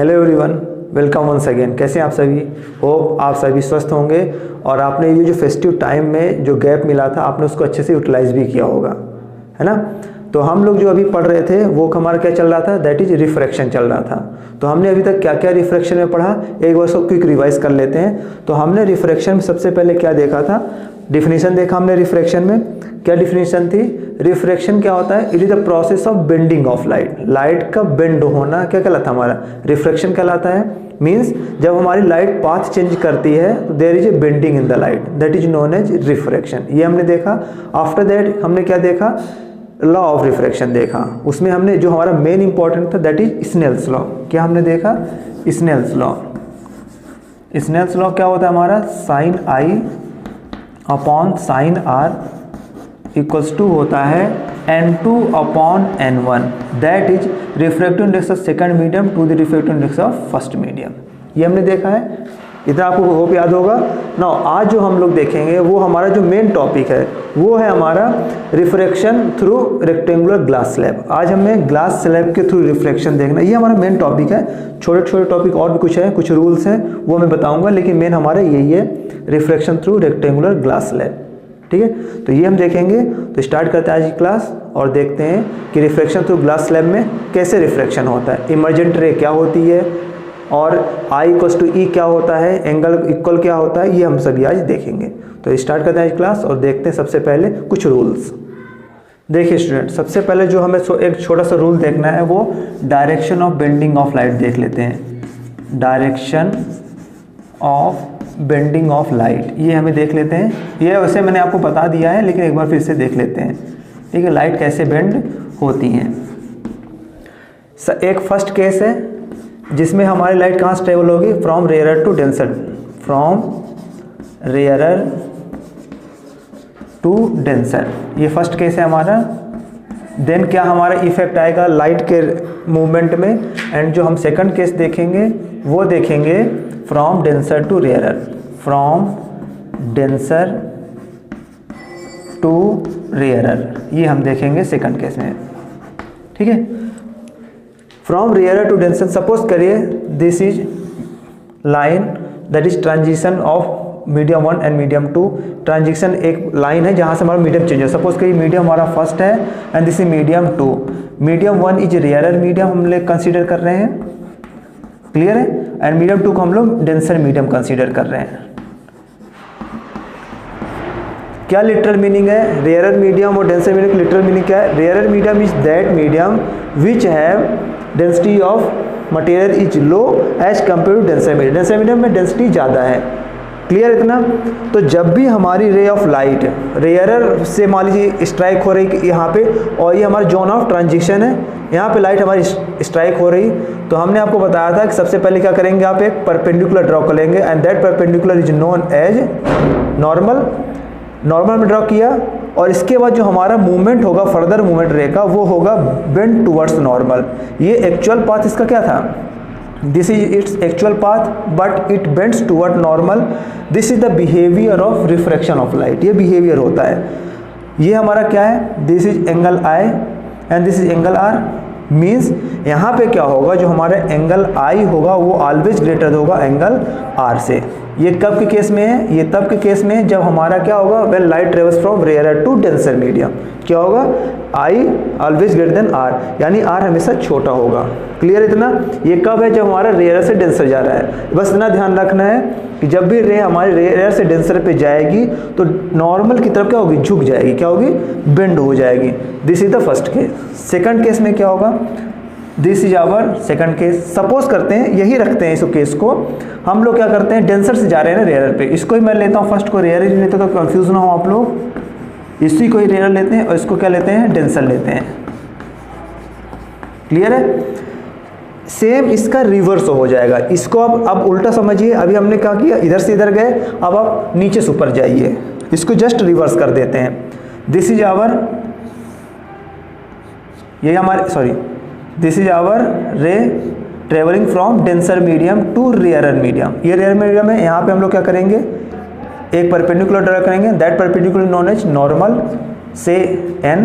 Hello everyone, welcome once again. कैसे हैं आप सभी? होप आप सभी स्वस्थ होंगे और आपने ये जो फेस्टिव टाइम में जो गैप मिला था आपने उसको अच्छे से यूटिलाइज भी किया होगा, है ना। तो हम लोग जो अभी पढ़ रहे थे वो हमारा क्या चल रहा था, दैट इज रिफ्रैक्शन चल रहा था। तो हमने अभी तक क्या क्या रिफ्रैक्शन में पढ़ा, एक बार उसको क्विक रिवाइज कर लेते हैं। तो हमने रिफ्रैक्शन में सबसे पहले क्या देखा था, डिफिनीशन देखा हमने रिफ्रैक्शन में। क्या डिफिनीशन थी? रिफ्रैक्शन क्या होता है? It is the process of bending of light. Light का बेंड होना क्या कहलाता है? हमारा रिफ्रैक्शन कहलाता है। मीन्स जब हमारी लाइट पाथ चेंज करती है तो there is a bending in the light, that is known as refraction. ये हमने देखा। आफ्टर दैट हमने क्या देखा? लॉ ऑफ रिफ्रैक्शन देखा। उसमें हमने जो हमारा मेन इंपॉर्टेंट था दैट इज स्नेल्स लॉ। क्या हमने देखा? Snell's law. स्नेल्स लॉ क्या होता है हमारा? Sine i upon sine r equals to होता है n2 upon n1, that is refractive index of second medium to the refractive index of first medium. ये हमने देखा है, इतना आपको होप याद होगा ना। आज जो हम लोग देखेंगे वो हमारा जो मेन टॉपिक है वो है हमारा refraction through rectangular glass slab. आज हमें ग्लास स्लैब के थ्रू रिफ्रैक्शन देखना, ये हमारा मेन टॉपिक है। छोटे छोटे टॉपिक और भी कुछ है, कुछ रूल्स हैं वो मैं बताऊंगा, लेकिन मेन हमारा यही है, refraction through rectangular glass slab. ठीक है, तो ये हम देखेंगे। तो स्टार्ट करते हैं आज की क्लास और देखते हैं कि रिफ्रैक्शन थ्रू ग्लास स्लैब में कैसे रिफ्रैक्शन होता है, इमर्जेंट रे क्या होती है और I इक्वल्स टू E क्या होता है, एंगल इक्वल क्या होता है, ये हम सभी आज देखेंगे। तो स्टार्ट करते हैं आज क्लास और देखते हैं सबसे पहले कुछ रूल्स। देखिए स्टूडेंट, सबसे पहले जो हमें एक छोटा सा रूल देखना है वो direction of bending of light देख लेते हैं। Direction of bending of light, ये हमें देख लेते हैं। ये वैसे मैंने आपको बता दिया है लेकिन एक बार फिर से देख लेते हैं। ठीक है, लाइट कैसे बेंड होती हैं। एक फर्स्ट केस है जिसमें हमारी लाइट कहाँ से ट्रेवल होगी? From rarer to denser, from rarer to denser, ये फर्स्ट केस है हमारा। देन क्या हमारा इफेक्ट आएगा लाइट के मूवमेंट में, एंड जो हम सेकंड केस देखेंगे वो देखेंगे from denser to rarer, from denser to rarer, ये हम देखेंगे सेकंड केस में। ठीक है, from rarer to denser, suppose करिए this is line that is transition of medium 1 and medium 2। Transition एक लाइन है जहाँ से हमारा मीडियम चेंज है। सपोज करिए मीडियम हमारा फर्स्ट है and this is medium 2। Medium 1 is rarer medium हम लोग कंसिडर कर रहे हैं, क्लियर है, एंड मीडियम 2 को हम लोग डेंसर मीडियम कंसिडर कर रहे हैं। क्या लिटरल मीनिंग है रेयरर मीडियम और डेंसर मीडियम? लिटरल मीनिंग क्या है? Rarer medium is that medium which have density of material is low as compare to denser medium. Denser medium में डेंसिटी ज़्यादा है, क्लियर इतना। तो जब भी हमारी रे ऑफ लाइट रेयरर से मान लीजिए स्ट्राइक हो रही यहाँ पे, और ये हमारा जोन ऑफ ट्रांजिशन है, यहाँ पे लाइट हमारी स्ट्राइक हो रही, तो हमने आपको बताया था कि सबसे पहले क्या करेंगे, आप एक परपेंडिकुलर ड्रॉ कर लेंगे and that perpendicular is known as normal. Normal में ड्रॉ किया और इसके बाद जो हमारा मूवमेंट होगा, फर्दर मूवमेंट रे का, वो होगा बेंड टुवर्ड्स नॉर्मल। ये एक्चुअल पाथ इसका क्या था? This is its actual path but it bends toward normal. This is the behaviour of refraction of light, ये बिहेवियर होता है। ये हमारा क्या है? This is angle i and this is angle r. Means यहाँ पे क्या होगा, जो हमारा एंगल आई होगा वो ऑलवेज ग्रेटर होगा एंगल आर से। ये कब के केस में है? ये तब के केस में है जब हमारा क्या होगा, when light travels from rarer to denser medium, क्या होगा? I always greater than r, यानी आर हमेशा छोटा होगा। क्लियर इतना? ये कब है? जब हमारा रेयरर से डेंसर जा रहा है। बस इतना ध्यान रखना है कि जब भी रे हमारे रेयरर से डेंसर पे जाएगी तो नॉर्मल की तरफ क्या होगी? झुक जाएगी, क्या होगी? बेंड हो जाएगी। This is the first case. Second case में क्या होगा? This is our second case. Suppose करते हैं, यही रखते हैं इस केस को, हम लोग क्या करते हैं, डेंसर से जा रहे हैं ना रेयरर पे, इसको ही मैं लेता हूँ फर्स्ट को रेयरर लेते तो कंफ्यूज ना हो आप लोग। इसी को ही रेयरर लेते हैं और इसको क्या लेते हैं? डेंसर लेते हैं। क्लियर है? सेम इसका रिवर्स हो जाएगा। इसको अब उल्टा समझिए। अभी हमने क्या किया, इधर से इधर गए, अब आप नीचे से ऊपर जाइए, इसको जस्ट रिवर्स कर देते हैं। दिस इज आवर, ये हमारे sorry this is our ray travelling from denser medium to rarer medium. ये रेयर मीडियम है। यहाँ पे हम लोग क्या करेंगे, एक परपेंडिकुलर ड्रा करेंगे, that perpendicular known as normal से एन।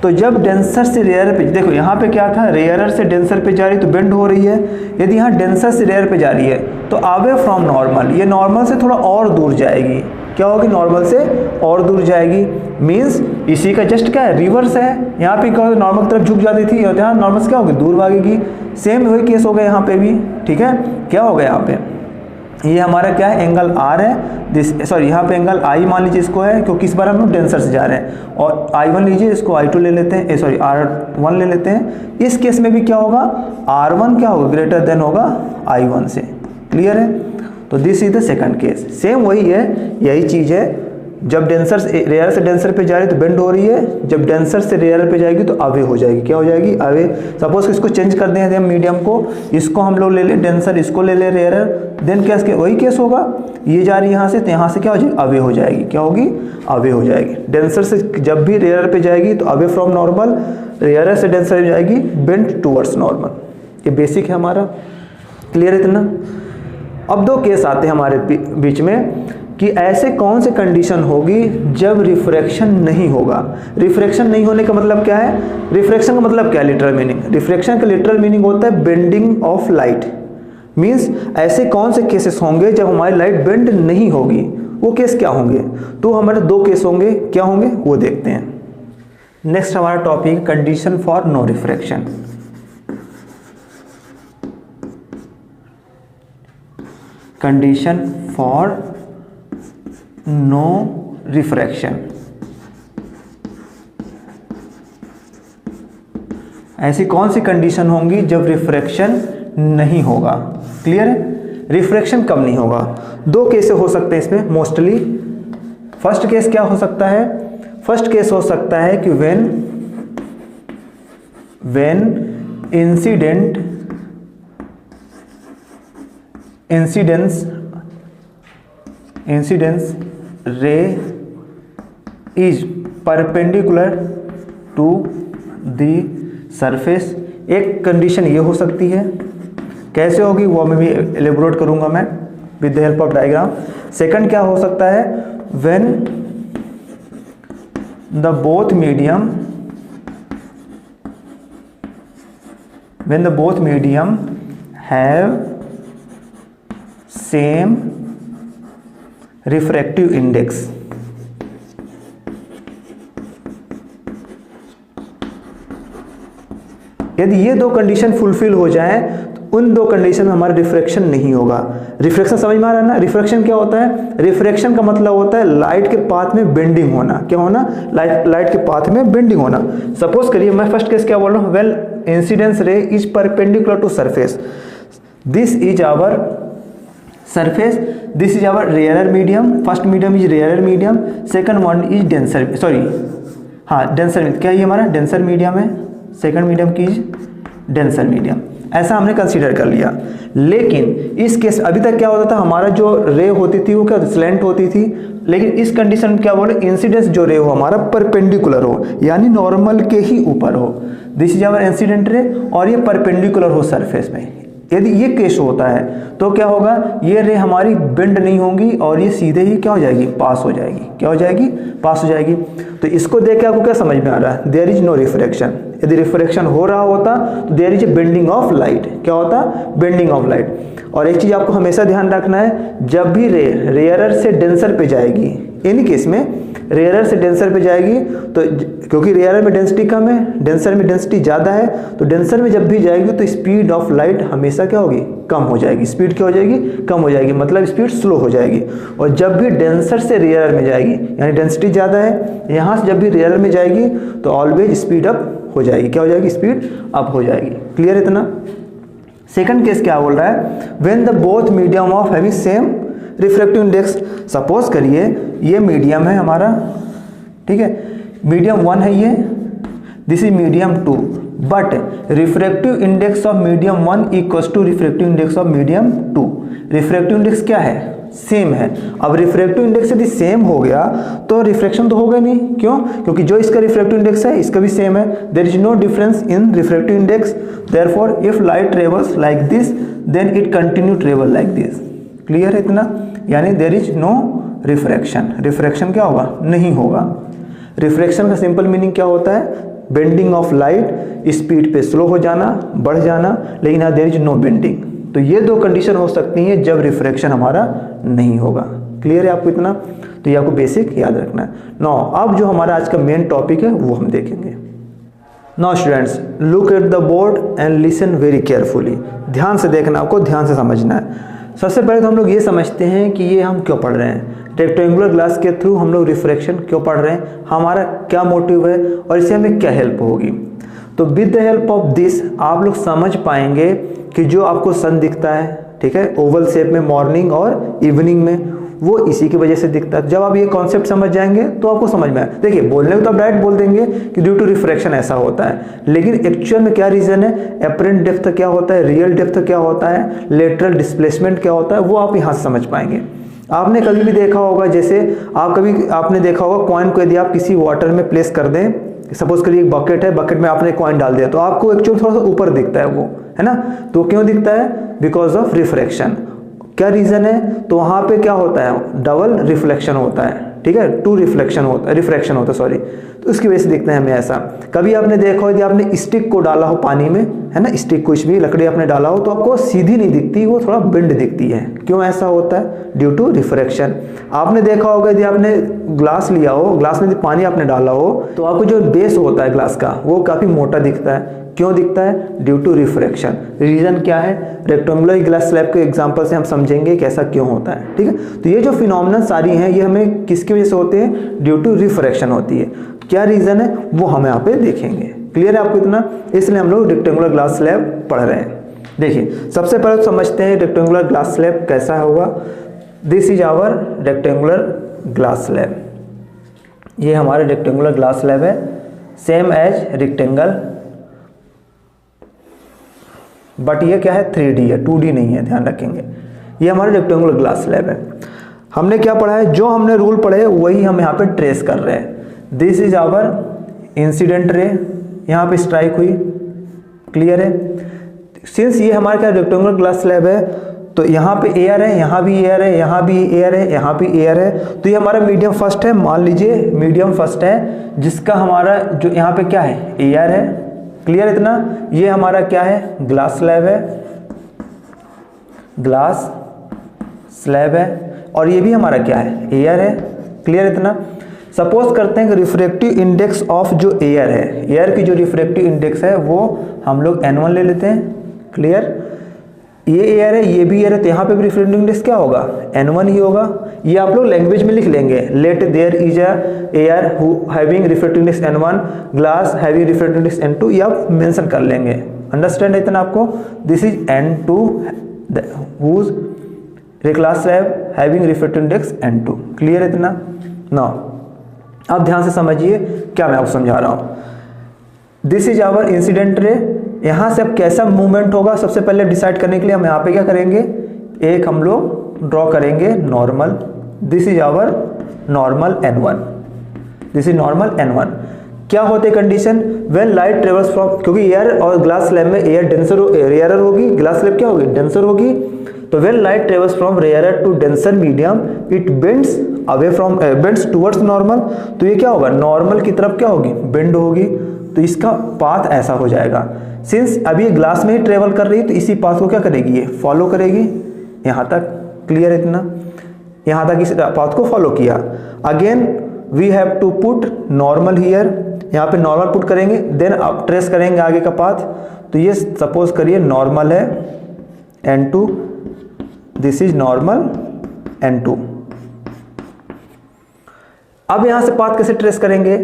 तो जब डेंसर से रेयर पे, देखो यहाँ पे क्या था, रेयरर से डेंसर पे जा रही तो बेंड हो रही है। यदि यहाँ डेंसर से रेयर पे जा रही है तो अवे फ्रॉम नॉर्मल, ये नॉर्मल से थोड़ा और दूर जाएगी। क्या होगी, नॉर्मल से और दूर जाएगी। मीन्स इसी का जस्ट क्या है, रिवर्स है। यहाँ पे क्या, नॉर्मल तरफ झुक जाती थी और यहाँ नॉर्मल से क्या होगी, दूर भागेगी। सेम वही केस हो गया यहाँ पे भी। ठीक है, क्या हो गया यहाँ पे, ये हमारा क्या है, एंगल आर है, सॉरी यहाँ पे एंगल आई मान लीजिए इसको है, क्योंकि इस बार हम लोग डेंसर से जा रहे हैं। और I1 लीजिए, इसको I2 ले लेते हैं, सॉरी R1 ले लेते हैं। इस केस में भी क्या होगा, R1 क्या होगा, ग्रेटर देन होगा I1 से। क्लियर है, तो this is the second case. Same वही है, यही चीज़ है। जब डेंसर से रेयर से डेंसर पे जा रही है तो बेंड हो रही है, जब डेंसर से रेयर पे जाएगी तो अवे हो जाएगी। क्या हो जाएगी, अवे। सपोज इसको चेंज कर दें हम मीडियम को, इसको हम लोग ले लें डेंसर, इसको ले लें रेयर, देन क्या वही केस होगा, ये जा रही है यहाँ से, तो यहाँ से क्या हो जाएगी, अवे हो जाएगी। क्या होगी, अवे हो जाएगी। डेंसर से जब भी रेयर पे जाएगी तो अवे फ्रॉम नॉर्मल, रेयर से डेंसर पे जाएगी बेंड टूवर्ड्स नॉर्मल। ये बेसिक है हमारा। क्लियर है इतना। अब दो केस आते हैं हमारे बीच में कि ऐसे कौन से कंडीशन होगी जब रिफ्रैक्शन नहीं होगा। रिफ्रैक्शन नहीं होने का मतलब क्या है, रिफ्रैक्शन का मतलब क्या है, लिटरल मीनिंग। रिफ्रैक्शन का लिटरल मीनिंग होता है बेंडिंग ऑफ लाइट। मीन्स ऐसे कौन से केसेस होंगे जब हमारी लाइट बेंड नहीं होगी, वो केस क्या होंगे। तो हमारे दो केस होंगे, क्या होंगे वो देखते हैं। नेक्स्ट हमारा topic condition for no refraction. Condition for no refraction. ऐसी कौन सी कंडीशन होंगी जब रिफ्रैक्शन नहीं होगा। क्लियर है, रिफ्रैक्शन कब नहीं होगा। दो केस हो सकते हैं इसमें मोस्टली। फर्स्ट केस क्या हो सकता है, फर्स्ट केस हो सकता है कि when incidence ray is perpendicular to the surface. एक कंडीशन ये हो सकती है, कैसे होगी वो मैं भी एलेबोरेट करूंगा मैं with the help of diagram. Second क्या हो सकता है, when the both medium have same refractive index. यदि ये दो कंडीशन फुलफिल हो जाएं तो उन दो कंडीशन में हमारा रिफ्रैक्शन नहीं होगा। रिफ्रैक्शन समझ में आ रहा है ना। रिफ्रैक्शन क्या होता है, रिफ्रैक्शन का मतलब होता है लाइट के पाथ में बेंडिंग होना। क्या होना, लाइट के पाथ में बेंडिंग होना। सपोज करिए मैं फर्स्ट केस क्या बोल रहा हूँ, well incidence ray is perpendicular to surface, this is our surface, this is our rarer medium, first medium is rarer medium, second one is denser, sorry हाँ denser, क्या ये हमारा denser medium है, second medium की denser medium, ऐसा हमने consider कर लिया। लेकिन इस केस अभी तक क्या होता था, हमारा जो रे होती थी वो क्या स्लैंट होती थी, लेकिन इस कंडीशन में क्या बोले, इंसिडेंस जो रे हो हमारा परपेंडिकुलर हो, यानी नॉर्मल के ही ऊपर हो। This is our incident ray और ये परपेंडिकुलर हो सरफेस में। यदि ये केस होता है तो क्या होगा, ये रे हमारी बेंड नहीं होंगी और ये सीधे ही क्या हो जाएगी, पास हो जाएगी। क्या हो जाएगी, पास हो जाएगी। तो इसको देख के आपको क्या समझ में आ रहा है, देयर इज नो रिफ्रैक्शन। यदि रिफ्रैक्शन हो रहा होता तो there is a bending of light. क्या होता, बेंडिंग ऑफ लाइट। और एक चीज आपको हमेशा ध्यान रखना है, जब भी रे रेयरर से डेंसर पे जाएगी, इन केस में रेयरर से डेंसर पे जाएगी तो क्योंकि रेयरर में डेंसिटी कम है, डेंसर में डेंसिटी ज़्यादा है, तो डेंसर में जब भी जाएगी तो स्पीड ऑफ लाइट हमेशा क्या होगी, कम हो जाएगी। स्पीड क्या हो जाएगी, कम हो जाएगी, मतलब स्पीड स्लो हो जाएगी। और जब भी डेंसर से रेयरर में जाएगी, यानी डेंसिटी ज़्यादा है, यहाँ से जब भी रेयरर में जाएगी तो ऑलवेज स्पीड अप हो जाएगी। क्या हो जाएगी, स्पीड अप हो जाएगी। क्लियर इतना। सेकंड केस क्या बोल रहा है, when the both medium of having same refractive index. Suppose करिए ये मीडियम है हमारा, ठीक है, मीडियम 1 है ये, this is medium 2, but refractive index of medium 1 equals to refractive index of medium 2। Refractive index क्या है, सेम है। अब रिफ्रैक्टिव इंडेक्स यदि सेम हो गया तो रिफ्रैक्शन तो होगा नहीं। क्यों, क्योंकि जो इसका रिफ्रैक्टिव इंडेक्स है इसका भी सेम है। There is no difference in refractive index, therefore if light travels like this then it continue travel like this. Clear है इतना, यानी there is no refraction. Refraction क्या होगा, नहीं होगा। रिफ्रैक्शन का सिंपल मीनिंग क्या होता है, बेंडिंग ऑफ लाइट, स्पीड पे स्लो हो जाना, बढ़ जाना, लेकिन यहाँ देयर इज नो बेंडिंग। तो ये दो कंडीशन हो सकती हैं जब रिफ्रैक्शन हमारा नहीं होगा। क्लियर है आपको इतना? तो ये आपको बेसिक याद रखना है। नाउ अब जो हमारा आज का मेन टॉपिक है वो हम देखेंगे। Now students, look at the board and listen very carefully. ध्यान से देखना, आपको ध्यान से समझना है। सबसे पहले तो हम लोग ये समझते हैं कि ये हम क्यों पढ़ रहे हैं, रेक्टेंगुलर ग्लास के थ्रू हम लोग रिफ्रैक्शन क्यों पढ़ रहे हैं, हमारा क्या मोटिव है और इससे हमें क्या हेल्प होगी। तो with the help of this आप लोग समझ पाएंगे कि जो आपको सन दिखता है, ठीक है, ओवल शेप में मॉर्निंग और इवनिंग में, वो इसी की वजह से दिखता है। जब आप ये कॉन्सेप्ट समझ जाएंगे तो आपको समझ में आए। देखिए, बोलने को तो आप डायरेक्ट बोल देंगे कि ड्यू टू रिफ्रैक्शन ऐसा होता है, लेकिन एक्चुअल में क्या रीजन है, एपरेंट डेप्थ क्या होता है, रियल डेप्थ क्या होता है, लेटरल डिस्प्लेसमेंट क्या होता है, वो आप यहाँ से समझ पाएंगे। आपने कभी भी देखा होगा, जैसे आपने देखा होगा कॉइन को यदि आप किसी वाटर में प्लेस कर दें, सपोज करिए एक बकेट है, बकेट में आपने कॉइन डाल दिया, तो आपको एक्चुअल थोड़ा सा ऊपर दिखता है वो, है ना। तो क्यों दिखता है? Because of refraction. क्या रीजन है? तो वहां पे क्या होता है, डबल रिफ्लेक्शन होता है, ठीक है, टू रिफ्लेक्शन होता है, रिफ्रैक्शन होता है, सॉरी। तो उसकी वजह से दिखता है हमें ऐसा। कभी आपने देखा हो यदि आपने स्टिक को डाला हो पानी में, है ना, स्टिक कुछ भी लकड़ी आपने डाला हो, तो आपको सीधी नहीं दिखती, वो थोड़ा बेंड दिखती है। क्यों ऐसा होता है? Due to refraction. आपने देखा होगा यदि आपने ग्लास लिया हो, ग्लास में यदि पानी आपने डाला हो, तो आपको जो बेस होता है ग्लास का वो काफी मोटा दिखता है। क्यों दिखता है? Due to refraction. रीजन क्या है? रेक्टेंगुलर ग्लास स्लैब के एग्जांपल से हम समझेंगे कि ऐसा क्यों होता है, ठीक है। तो ये जो फिनोमेनन सारी हैं, ये हमें किसकी वजह से होते हैं? ड्यू टू रिफ्रैक्शन होती है। क्या रीजन है वो हम यहाँ पे देखेंगे। क्लियर है आपको इतना? इसलिए हम लोग रेक्टेंगुलर ग्लास स्लैब पढ़ रहे हैं। देखिए, सबसे पहले तो समझते हैं रेक्टेंगुलर ग्लास स्लैब कैसा होगा। This is our rectangular glass slab. ये हमारा रेक्टेंगुलर ग्लास स्लैब है, सेम एज रेक्टेंगल, बट ये क्या है? 3D है, 2D नहीं है, ध्यान रखेंगे। ये हमारा रेक्टेंगुलर ग्लास स्लैब है। हमने क्या पढ़ा है? जो हमने रूल पढ़े वही हम यहाँ पे ट्रेस कर रहे हैं। This is our incident ray, यहाँ पे स्ट्राइक हुई, क्लियर है। सिंस ये हमारा क्या रेक्टेंगुलर ग्लास स्लैब है, तो यहाँ पे एयर है, यहाँ भी एयर है, यहाँ भी एयर है, यहाँ भी एयर है, तो ये हमारा मीडियम फर्स्ट है। मान लीजिए मीडियम फर्स्ट है, जिसका हमारा जो यहाँ पे क्या है? एयर है। क्लियर इतना? ये हमारा क्या है? ग्लास स्लैब है, ग्लास स्लैब है, और ये भी हमारा क्या है? एयर है। क्लियर इतना? सपोज करते हैं कि रिफ्रैक्टिव इंडेक्स ऑफ जो एयर है, एयर की जो रिफ्रैक्टिव इंडेक्स है वो हम लोग N1 ले लेते हैं। क्लियर? ये एयर है, ये भी एयर है, तो यहाँ पे भी रिफ्रैक्टिव इंडेक्स क्या होगा? N1 ही होगा। ये आप लोग लैंग्वेज में लिख लेंगे, let there is a air who having refractive index N1, glass having refractive index N2, ये आप मेंशन कर लेंगे। अंडरस्टैंड है इतना आपको? This is N2 whose glass slab having refractive index N2। Clear है इतना? नाउ अब ध्यान से समझिए क्या मैं आपको समझा रहा हूँ। This is our incident ray. यहाँ से अब कैसा मूवमेंट होगा, सबसे पहले डिसाइड करने के लिए हम यहाँ पे क्या करेंगे? एक हम लोग ड्रॉ करेंगे normal. This is our normal N1, this is normal N1। क्या होते condition? When light travels from, क्योंकि एयर और ग्लास स्लैब में एयर डेंसर रेयरर होगी, ग्लास स्लैब क्या होगी? डेंसर होगी। तो when light travels from rarer to denser medium, it bends away from bends towards normal. तो ये क्या होगा? नॉर्मल की तरफ क्या होगी? बेंड होगी। तो इसका पाथ ऐसा हो जाएगा। सिंस अभी ग्लास में ही ट्रेवल कर रही है, तो इसी पाथ को क्या करेगी? ये फॉलो करेगी यहाँ तक। क्लियर है इतना? यहाँ तक इस पाथ को फॉलो किया। Again we have to put normal here, यहाँ पे नॉर्मल पुट करेंगे, देन आप ट्रेस करेंगे आगे का पाथ। तो ये सपोज करिए नॉर्मल है N2, this is normal N2। अब यहां से पाथ कैसे ट्रेस करेंगे?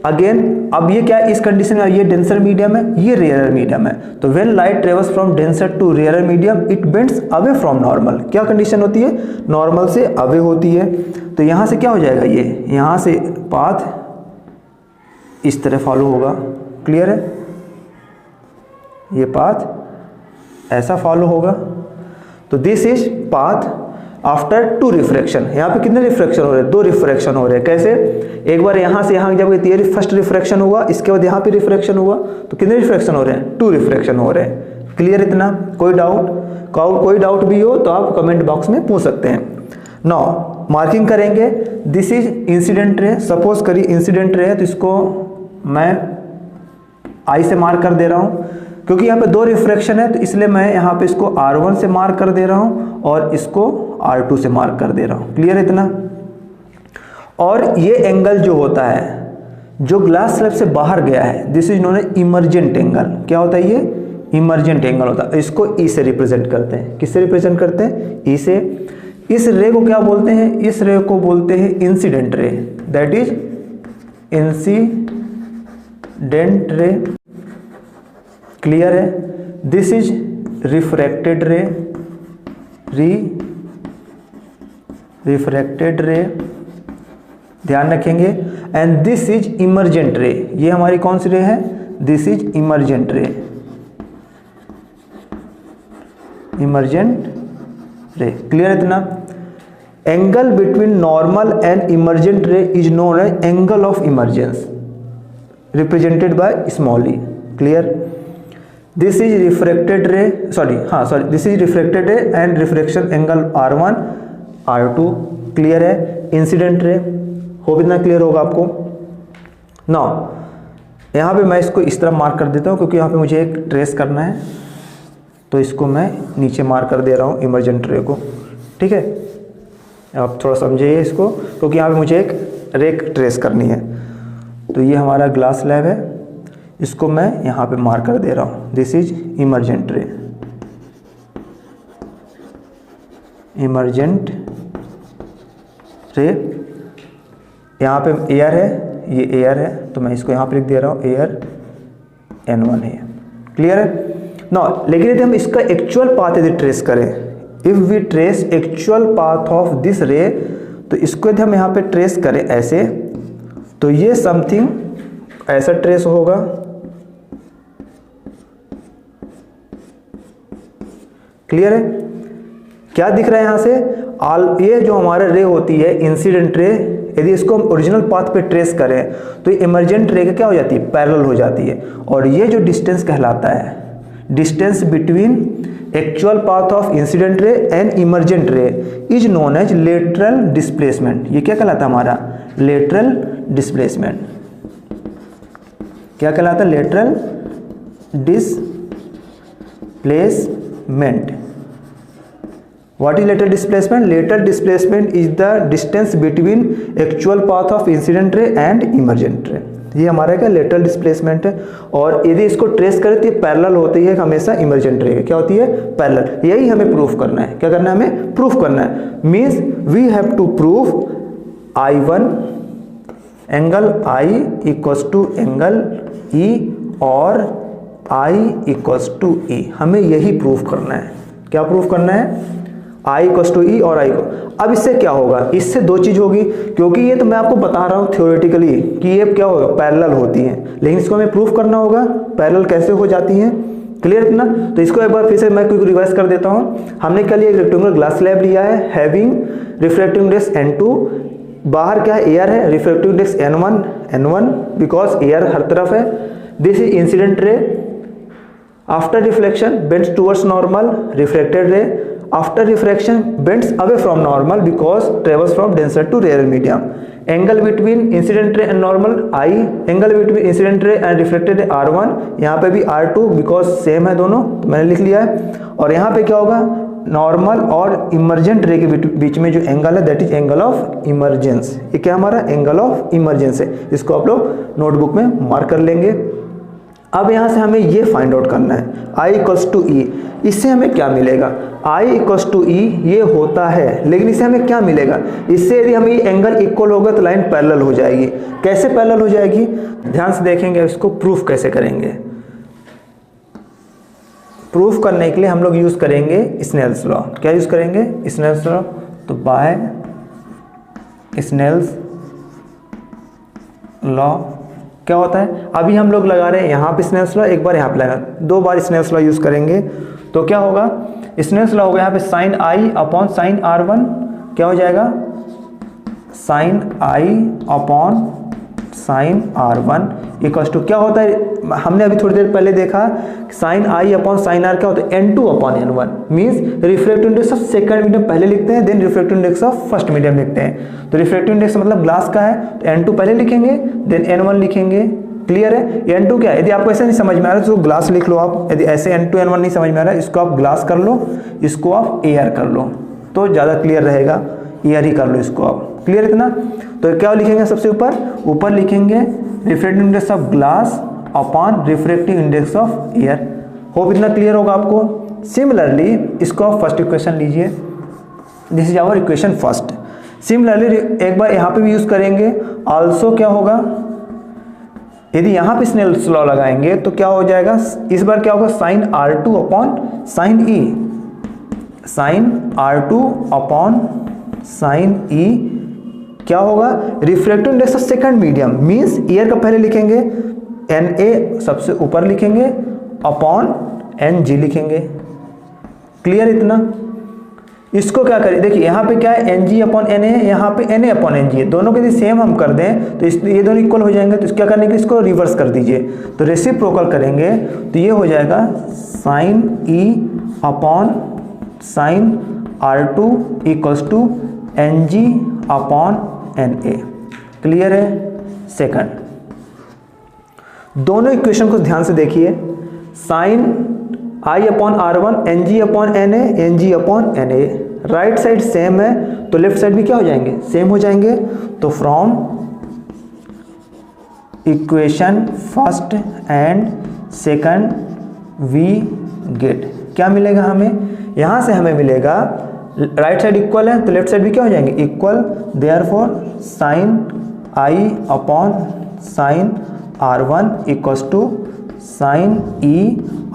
अगेन अब ये क्या है? इस कंडीशन में ये डेंसर मीडियम है, ये रेयरर मीडियम है। तो when light travels from denser to rarer medium, it bends away from normal. क्या कंडीशन होती है? नॉर्मल से अवे होती है। तो यहां से क्या हो जाएगा? ये यहां से पाथ इस तरह फॉलो होगा। क्लियर है? ये पाथ ऐसा फॉलो होगा। तो this is path after 2 refraction. यहाँ पे कितने रिफ्रैक्शन हो रहे हैं? 2 रिफ्रैक्शन हो रहे हैं। कैसे? एक बार यहाँ से यहाँ जब ये फर्स्ट रिफ्रैक्शन हुआ, इसके बाद यहाँ पे रिफ्रैक्शन हुआ, तो कितने रिफ्रैक्शन हो रहे हैं? 2 रिफ्रैक्शन हो रहे हैं। क्लियर इतना? कोई डाउट? कोई डाउट भी हो तो आप कमेंट बॉक्स में पूछ सकते हैं। नाउ मार्किंग करेंगे। दिस इज इंसिडेंट रे। सपोज करिए इंसिडेंट रे है, तो इसको मैं आई से मार्क कर दे रहा हूँ, क्योंकि यहाँ पे दो रिफ्रैक्शन है तो इसलिए मैं यहाँ पे इसको R1 से मार्क कर दे रहा हूँ और इसको R2 से मार्क कर दे रहा हूँ। क्लियर है इतना? और ये एंगल जो होता है जो ग्लास स्लैब से बाहर गया है, this is known as emergent angle. क्या होता है ये? इमर्जेंट एंगल होता है। इसको ई से रिप्रेजेंट करते हैं। किससे रिप्रेजेंट करते हैं? ई से। इस रे को क्या बोलते हैं? इस रे को बोलते हैं incident ray, that is incident ray. Clear है? This is refracted ray, refracted ray, ध्यान रखेंगे। एंड दिस इज इमर्जेंट रे, ये हमारी कौन सी रे है? This is emergent ray, emergent ray. Clear है इतना? Angle between normal and emergent ray is known as angle of emergence, represented by small E. Clear? This is refracted ray, this is refracted ray and refraction angle R1 R2। Clear है? Incident ray. Hope इतना clear होगा आपको। Now यहाँ पे मैं इसको इस तरह मार्क कर देता हूँ, क्योंकि यहाँ पे मुझे एक ट्रेस करना है, तो इसको मैं नीचे मार्क कर दे रहा हूँ इमर्जेंट रे को। ठीक है, आप थोड़ा समझिए इसको, क्योंकि यहाँ पे मुझे एक रे ट्रेस करनी है। तो ये हमारा ग्लास स्लैब है, इसको मैं यहाँ पे मार्क कर दे रहा हूँ। This is emergent ray, emergent रे। यहाँ पे एयर है, ये एयर है, तो मैं इसको यहाँ पे लिख दे रहा हूँ एयर N1 है। क्लियर है? नाउ लेकिन यदि हम इसका एक्चुअल पाथ यदि ट्रेस करें, if we trace actual path of this ray, तो इसको यदि हम यहाँ पे ट्रेस करें ऐसे, तो ये समथिंग ऐसा ट्रेस होगा। क्लियर है? क्या दिख रहा है यहाँ से? ये जो हमारा रे होती है इंसिडेंट रे, यदि इसको हम ओरिजिनल पाथ पे ट्रेस करें तो इमर्जेंट रे क्या हो जाती है? पैरेलल हो जाती है। और ये जो डिस्टेंस कहलाता है, distance between actual path of incident ray and emergent ray is known as lateral displacement. ये क्या कहलाता है हमारा? Lateral displacement. क्या कहलाता है? Lateral displacement. What is lateral displacement? Lateral displacement is the distance between actual path of incident ray and emergent ray। ये हमारा क्या लेटरल डिस्प्लेसमेंट है। और यदि इसको ट्रेस करें तो ये पैरेलल होती है हमेशा इमर्जेंट रे। क्या होती है? पैरेलल। यही हमें प्रूफ करना है। क्या करना है? हमें प्रूफ करना है। Means we have to prove I1 angle I equals to angle E और I इक्वल्स टू E। हमें यही प्रूफ करना है। क्या प्रूफ करना है? I इक्वल्स टू E और I को। अब इससे क्या होगा? इससे दो चीज होगी, क्योंकि ये तो मैं आपको बता रहा हूँ थ्योरेटिकली कि ये क्या होगा? पैरेलल होती हैं, लेकिन इसको हमें प्रूफ करना होगा पैरेलल कैसे हो जाती हैं। क्लियर इतना? तो इसको एक बार फिर से मैं क्विक रिवाइज कर देता हूँ। हमने क्या लिया? एक रेक्टेंगुलर ग्लास स्लैब लिया है हैविंग रिफ्रैक्टिव इंडेक्स N2। बाहर क्या है? एयर है। Refractive index N1 because air हर तरफ है। This is incident ray. After reflection bends towards normal, refracted ray. After refraction bends away from normal because travels from denser to rarer medium. Angle between incident ray and normal I, angle between incident ray and reflected ray R1, यहाँ पे भी R2 because same है दोनों, तो मैंने लिख लिया है। और यहाँ पे क्या होगा? नॉर्मल और इमर्जेंट रे के बीच में जो एंगल है that is angle of emergence. ये क्या हमारा? एंगल ऑफ इमर्जेंस है। इसको आप लोग नोटबुक में मार्क कर लेंगे। अब यहाँ से हमें ये फाइंड आउट करना है I इक्वल्स टू E। इससे हमें क्या मिलेगा? I इक्वल्स टू E ये होता है, लेकिन इससे हमें क्या मिलेगा? इससे यदि हमें एंगल इक्वल होगा तो लाइन पैरेलल हो जाएगी। कैसे पैरेलल हो जाएगी? ध्यान से देखेंगे, इसको प्रूफ कैसे करेंगे। प्रूफ करने के लिए हम लोग यूज करेंगे स्नेल्स लॉ। क्या यूज करेंगे? Snell's law. तो बाय स्नेल्स लॉ क्या होता है? अभी हम लोग लगा रहे हैं यहाँ पे स्नेल्स लॉ, एक बार यहाँ पे लगा, दो बार स्नेल्स लॉ यूज करेंगे। तो क्या होगा? स्नेल्स लॉ होगा यहाँ पे sign I upon sine R1। क्या हो जाएगा? Sine I upon sine R1 equals to क्या होता है? हमने अभी थोड़ी देर पहले देखा sine I upon sine R क्या होता है? N2 upon N1। Means refractive index of second medium पहले लिखते हैं, then refractive index of first medium लिखते हैं। तो रिफ्रैक्टिव इंडेक्स मतलब ग्लास का है तो N2 पहले लिखेंगे, देन N1 लिखेंगे, क्लियर है। N2 क्या है, यदि आपको ऐसे नहीं समझ में आ रहा है तो ग्लास लिख लो आप, यदि ऐसे N2 N1 नहीं समझ में आ रहा है इसको आप ग्लास कर लो, इसको आप एयर कर लो तो ज़्यादा क्लियर रहेगा, एयर ही कर लो इसको आप। क्लियर इतना? तो क्या लिखेंगे सबसे ऊपर लिखेंगे refractive index of glass upon refractive index of air. Hope इतना क्लियर होगा आपको। सिमिलरली इसको आप फर्स्ट इक्वेशन लीजिए, this is our equation first. Similarly एक बार यहाँ पे भी यूज करेंगे, आल्सो क्या होगा, यदि यहाँ पे स्नेल्स लॉ लगाएंगे तो क्या हो जाएगा, इस बार क्या होगा sine R2 upon sine E, sine R2 upon sine E क्या होगा, refractive index of second medium means air का पहले लिखेंगे Na सबसे ऊपर लिखेंगे अपॉन Ng लिखेंगे। क्लियर इतना? इसको क्या करें, देखिए यहाँ पे क्या है Ng अपॉन Na है, यहाँ पे Na अपॉन Ng है, दोनों के यदि सेम हम कर दें तो ये दोनों इक्वल हो जाएंगे। तो क्या करने के इसको रिवर्स कर दीजिए, तो रेसिप्रोकल करेंगे तो ये हो जाएगा sine E upon sine R2 equals to Ng upon Na। Clear है? सेकंड, दोनों इक्वेशन को ध्यान से देखिए, sine I upon R1 Ng upon Na, Ng upon Na, right side same है तो लेफ्ट साइड भी क्या हो जाएंगे, सेम हो जाएंगे। तो from equation first and second we get, क्या मिलेगा हमें, यहाँ से हमें मिलेगा राइट साइड इक्वल है तो लेफ्ट साइड भी क्या हो जाएंगे equal, therefore sine I upon sine R1 equals to sine E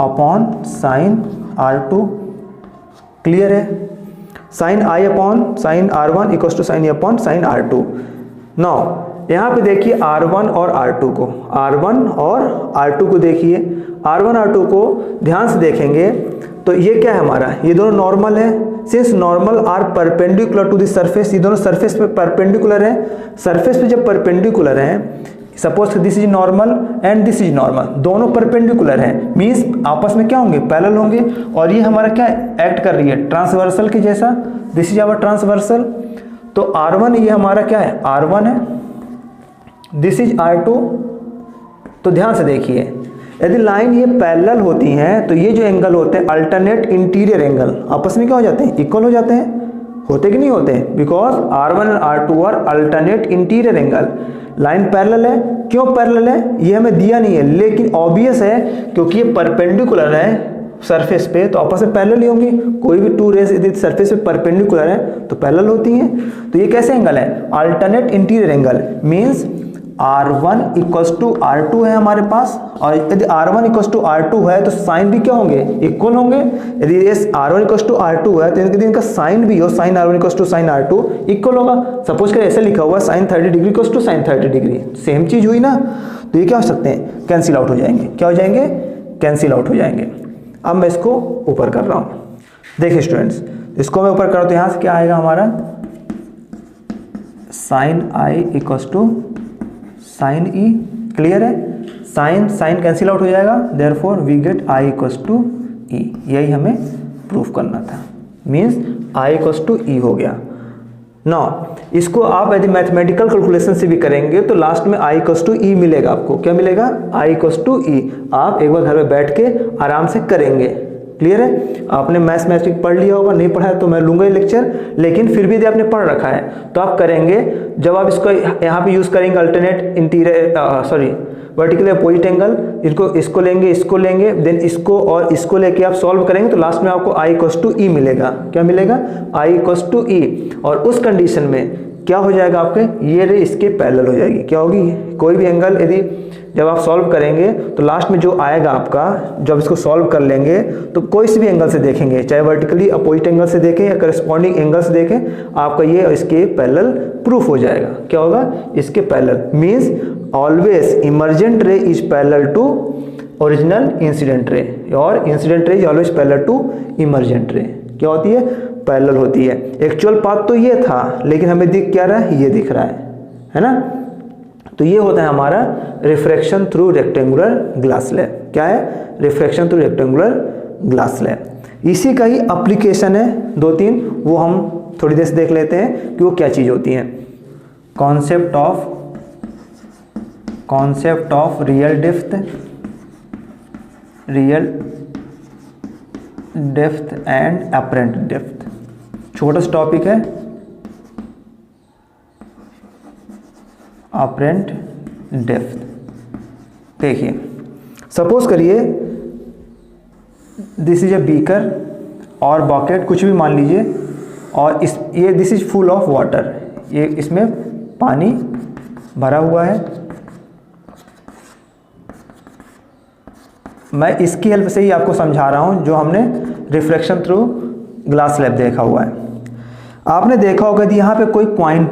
upon sine R2। Clear है? Sine I upon sine R1 equals to sine E upon sine R2। Now यहाँ पे देखिए R1 और R2 को, R1 और R2 को देखिए, R1 R2 को ध्यान से देखेंगे तो ये क्या है हमारा, ये दोनों नॉर्मल है, since normal are perpendicular to the surface, ये दोनों सरफेस पे परपेंडिकुलर है। सरफेस पे जब परपेंडिकुलर है, suppose this is normal and this is normal, दोनों परपेंडिकुलर है मींस आपस में क्या होंगे, पैरेलल होंगे। और ये हमारा क्या एक्ट कर रही है, ट्रांसवर्सल के जैसा, दिस इज आवर ट्रांसवर्सल। तो R1 ये हमारा क्या है, R1 है, दिस इज R2। तो ध्यान से देखिए, यदि लाइन ये पैरेलल होती हैं तो ये जो एंगल होते हैं अल्टरनेट इंटीरियर एंगल आपस में क्या हो जाते हैं, इक्वल हो जाते हैं, होते कि नहीं होते हैं, because R1 and R2 are alternate interior angle. Line parallel है, क्यों पैरेलल है ये हमें दिया नहीं है, लेकिन ऑब्वियस है क्योंकि ये परपेंडिकुलर है सरफेस पे तो आपस में पैरेलल ही होंगी। कोई भी टू रेज यदि सरफेस पे परपेंडिकुलर है तो पैरेलल होती हैं। तो ये कैसे एंगल है, alternate interior angle means R1 equals to R2 है हमारे पास, और यदि R1 इक्वल्स टू R2 है तो साइन भी क्या होंगे, इक्वल होंगे। यदि ये R1 इक्वल्स टू R2 है तो यदि इनका साइन भी हो, sine R1 equals to sine R2 equal होगा। सपोज कर ऐसे लिखा हुआ sine 30 degree equals to sine 30 degree, same चीज हुई ना, तो ये क्या हो सकते हैं, कैंसिल आउट हो जाएंगे। क्या हो जाएंगे, कैंसिल आउट हो जाएंगे। अब मैं इसको ऊपर कर रहा हूँ, देखिए स्टूडेंट्स, इसको मैं ऊपर करूँ तो यहाँ से क्या आएगा हमारा, sine I equals to sine E। Clear है? साइन साइन कैंसिल आउट हो जाएगा, therefore we get I equals to E। यही हमें प्रूफ करना था, means I equals to E हो गया। नाउ इसको आप यदि मैथमेटिकल कैलकुलेशन से भी करेंगे तो लास्ट में I इक्वल्स टू E मिलेगा आपको। क्या मिलेगा, I इक्वल्स टू E। आप एक बार घर में बैठ के आराम से करेंगे। क्लियर है? आपने मैथमेटिक्स पढ़ लिया होगा, नहीं पढ़ा है तो मैं लूंगा ही लेक्चर, लेकिन फिर भी यदि आपने पढ़ रखा है तो आप करेंगे। जब आप इसको यहाँ पे यूज़ करेंगे alternate interior vertical opposite angle, इसको लेंगे देन इसको और इसको लेके आप सॉल्व करेंगे तो लास्ट में आपको I इक्वल्स टू E मिलेगा। क्या मिलेगा, I इक्वल्स टू E। और उस कंडीशन में क्या हो जाएगा, आपके ये रे इसके पैरेलल हो जाएगी। क्या होगी, कोई भी एंगल यदि जब आप सॉल्व करेंगे तो लास्ट में जो आएगा आपका, जब इसको सॉल्व कर लेंगे तो कोई से भी एंगल से देखेंगे, चाहे वर्टिकली अपोजिट एंगल से देखें या करस्पॉन्डिंग एंगल से देखें, आपका ये इसके पैरेलल प्रूफ हो जाएगा। क्या होगा, इसके parallel means always emergent ray is parallel to original incident ray, और incident ray is always parallel to emergent ray. क्या होती है, पैरेलल होती है। एक्चुअल पाथ तो ये था, लेकिन हमें दिख क्या रहा है, ये दिख रहा है ना। तो ये होता है हमारा refraction through rectangular glass slab. क्या है, refraction through rectangular glass slab. इसी का ही एप्लीकेशन है 2-3, वो हम थोड़ी देर से देख लेते हैं कि वो क्या चीज़ होती है। Concept of concept of real depth and apparent depth, छोटा सा टॉपिक है, अपरेंट डेप्थ। देखिए सपोज करिए दिस इज अ बीकर और बकेट, कुछ भी मान लीजिए, और ये this is full of water, ये इसमें पानी भरा हुआ है। मैं इसकी हेल्प से ही आपको समझा रहा हूँ जो हमने रिफ्लेक्शन थ्रू ग्लास स्लैब देखा हुआ है। आपने देखा होगा कि यहाँ पे कोई क्वाइन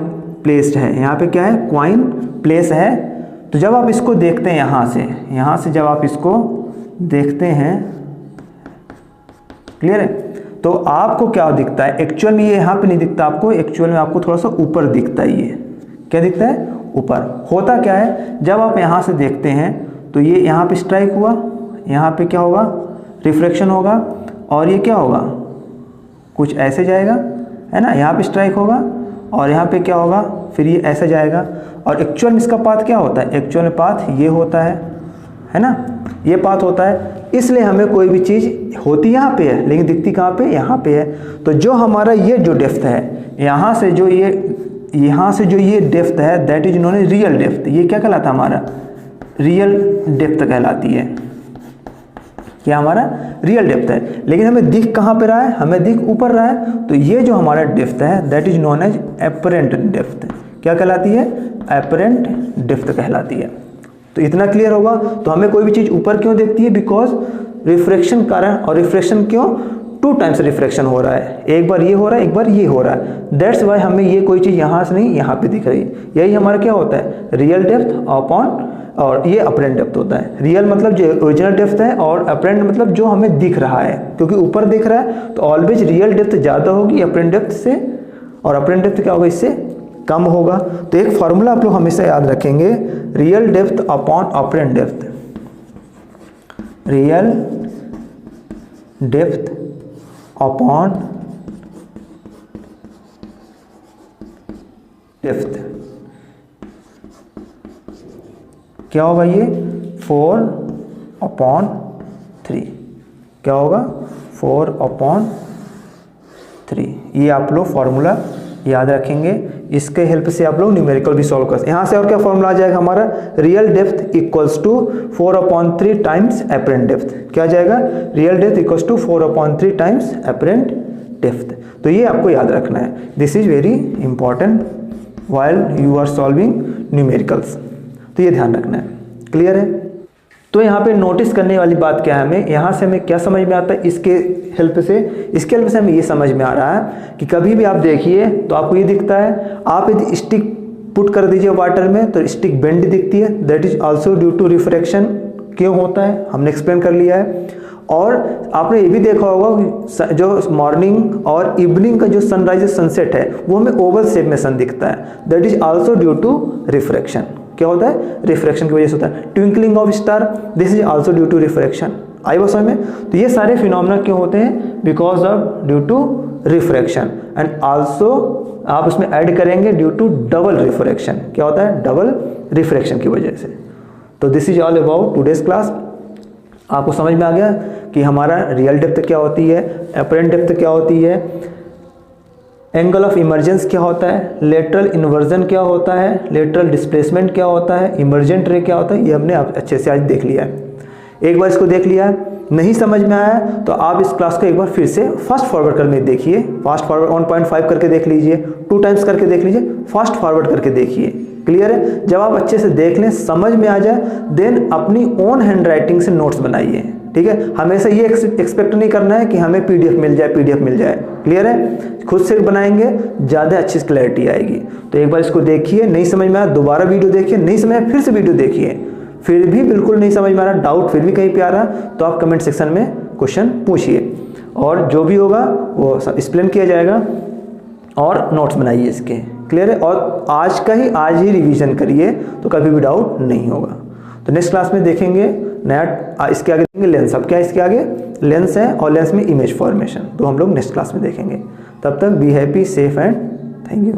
प्लेस्ड है, यहाँ पे क्या है, क्वाइन प्लेस है। तो जब आप इसको देखते हैं यहाँ से जब आप इसको देखते हैं, क्लियर है, तो आपको क्या दिखता है, एक्चुअल में ये यहाँ पे नहीं दिखता आपको, एक्चुअल में आपको थोड़ा सा ऊपर दिखता है। ये क्या दिखता है, ऊपर। होता क्या है, जब आप यहाँ से देखते हैं तो ये यहाँ पे स्ट्राइक हुआ, यहाँ पे क्या होगा, रिफ्लेक्शन होगा, और ये क्या होगा, कुछ ऐसे जाएगा, है ना, यहाँ पे स्ट्राइक होगा और यहाँ पे क्या होगा, फिर ये ऐसे जाएगा। और एक्चुअल में इसका पाथ क्या होता है, एक्चुअल में पाथ ये होता है ना, ये पाथ होता है। इसलिए हमें कोई भी चीज़ होती यहाँ पे है लेकिन दिखती कहाँ पे, यहाँ पे है। तो जो हमारा ये जो डेप्थ है, यहाँ से जो ये डेप्थ है, that is known as real depth. ये क्या कहलाता है, हमारा रियल डेप्थ कहलाती है। क्या हमारा रियल डेप्थ है, लेकिन हमें दिख कहाँ पे रहा है, हमें दिख ऊपर रहा है। तो ये जो हमारा डेप्थ है that is known as apparent depth. क्या कहलाती है, अपरेंट डेप्थ कहलाती है। तो इतना क्लियर होगा। तो हमें कोई भी चीज़ ऊपर क्यों दिखती है, बिकॉज रिफ्लेक्शन कारण, और रिफ्लेक्शन क्यों, 2 टाइम्स रिफ्लेक्शन हो रहा है, एक बार ये हो रहा है, एक बार ये हो रहा है। दैट्स वाई हमें ये कोई चीज़ यहाँ से नहीं यहाँ पे दिख रही। यही हमारा क्या होता है, रियल डेप्थ अपॉन, और ये अपरेंट डेप्थ होता है। रियल मतलब जो ओरिजिनल डेप्थ है, और अपरेंट मतलब जो हमें दिख रहा है, क्योंकि ऊपर दिख रहा है तो ऑलवेज रियल डेप्थ ज़्यादा होगी अपरेंट डेप्थ से, और अपरेंट डेप्थ क्या होगा, इससे कम होगा। तो एक फॉर्मूला आप लोग हमेशा याद रखेंगे, real depth upon apparent depth. Real depth upon depth क्या होगा, ये 4/3। क्या होगा, 4/3। ये आप लोग फॉर्मूला याद रखेंगे। इसके हेल्प से आप लोग न्यूमेरिकल भी सॉल्व कर सकते हैं। यहाँ से और क्या फॉर्मूला आ जाएगा हमारा, real depth equals to 4/3 times apparent depth. क्या आ जाएगा, real depth equals to 4/3 times apparent depth. तो ये आपको याद रखना है, this is very important while you are solving numericals. तो ये ध्यान रखना है, क्लियर है। तो यहाँ पे नोटिस करने वाली बात क्या है, हमें यहाँ से हमें क्या समझ में आता है, इसके हेल्प से हमें ये समझ में आ रहा है कि कभी भी आप देखिए तो आपको ये दिखता है, आप यदि स्टिक पुट कर दीजिए वाटर में तो स्टिक बेंड दिखती है, that is also due to refraction. क्यों होता है, हमने एक्सप्लेन कर लिया है। और आपने ये भी देखा होगा जो मॉर्निंग और इवनिंग का जो सनराइज सनसेट है वो हमें ओवल शेप में सन दिखता है, that is also due to refraction. क्या होता है, रिफ्रैक्शन की वजह से होता है। Twinkling of star, this is also due to refraction. आई वो समझ में। तो ये सारे फिनोमेना क्यों होते हैं, because of due to refraction. And also आप उसमें ऐड करेंगे ड्यू टू डबल रिफ्रैक्शन। क्या होता है, डबल रिफ्रैक्शन की वजह से। तो this is all about today's class. आपको समझ में आ गया कि हमारा रियल डेप्थ क्या होती है, अपरेंट डेप्थ क्या होती है, एंगल ऑफ इमर्जेंस क्या होता है, लेटरल इन्वर्जन क्या होता है, लेटरल डिस्प्लेसमेंट क्या होता है, इमर्जेंट रे क्या होता है, ये हमने अच्छे से आज देख लिया है। एक बार इसको देख लिया है, नहीं समझ में आया तो आप इस क्लास को एक बार फिर से फास्ट फॉरवर्ड करके देखिए। फास्ट फॉरवर्ड 1.5 करके देख लीजिए, 2 टाइम्स करके देख लीजिए, फास्ट फॉरवर्ड करके देखिए। क्लियर है। जब आप अच्छे से देख लें, समझ में आ जाए, देन अपनी ओन हैंड राइटिंग से नोट्स बनाइए। ठीक है, हमेशा ये एक्सपेक्ट नहीं करना है कि हमें पीडीएफ मिल जाए। क्लियर है, खुद से बनाएंगे ज़्यादा अच्छी क्लैरिटी आएगी। तो एक बार इसको देखिए, नहीं समझ में आया दोबारा वीडियो देखिए, नहीं समझ में फिर से वीडियो देखिए, फिर भी बिल्कुल नहीं समझ में आ रहा, डाउट फिर भी कहीं पे आ रहा, तो आप कमेंट सेक्शन में क्वेश्चन पूछिए और जो भी होगा वो सब एक्सप्लेन किया जाएगा और नोट्स बनाइए इसके। क्लियर है, और आज ही रिवीजन करिए तो कभी भी डाउट नहीं होगा। तो नेक्स्ट क्लास में देखेंगे नया, इसके आगे देखेंगे लेंस। अब क्या है इसके आगे, लेंस है और लेंस में इमेज फॉर्मेशन, तो हम लोग नेक्स्ट क्लास में देखेंगे। तब तक be happy, safe and thank you.